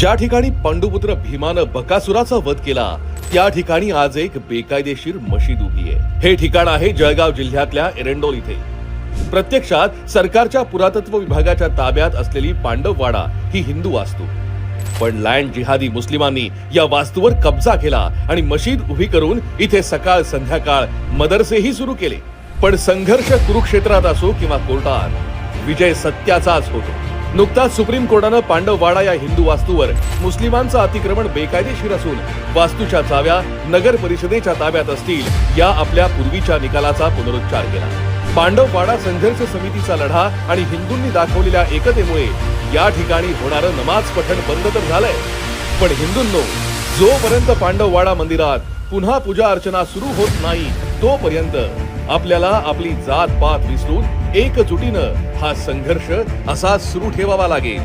ज्या ठिकाणी पांडुपुत्र भीमानं बकासुराचा वध केला त्या ठिकाणी आज एक बेकायदेशीर मशीद उभी आहे। हे ठिकाण आहे जळगाव जिल्ह्यातल्या एरंडोल इथे। प्रत्यक्षात सरकारच्या पुरातत्व विभागाच्या ताब्यात असलेली पांडववाडा ही हिंदू वास्तू, पण लँड जिहादी मुस्लिमांनी या वास्तूवर कब्जा केला आणि मशीद उभी करून इथे सकाळ संध्याकाळ मदरसेही सुरू केले। पण संघर्ष कुरुक्षेत्रात असो किंवा कोर्टात, विजय सत्याचाच होतो। नुकताच सुप्रीम कोर्टानं पांडववाडा या हिंदू वास्तूवर मुस्लिमांचं अतिक्रमण बेकायदेशीर असून वास्तूच्या चाव्या नगर परिषदेच्या ताब्यात असतील या आपल्या पूर्वीच्या निकालाचा पुनरुच्चार केला। पांडववाडा संघर्ष समितीचा लढा आणि हिंदूंनी दाखवलेल्या एकतेमुळे या ठिकाणी होणारं नमाज पठण बंद तर झालंय, पण हिंदूंनो, जोपर्यंत पांडववाडा मंदिरात पुन्हा पूजा अर्चना सुरू होत नाही तोपर्यंत आपल्याला आपली जात पात विसरून एकजुटीनं हा संघर्ष असा सुरू ठेवावा लागेल।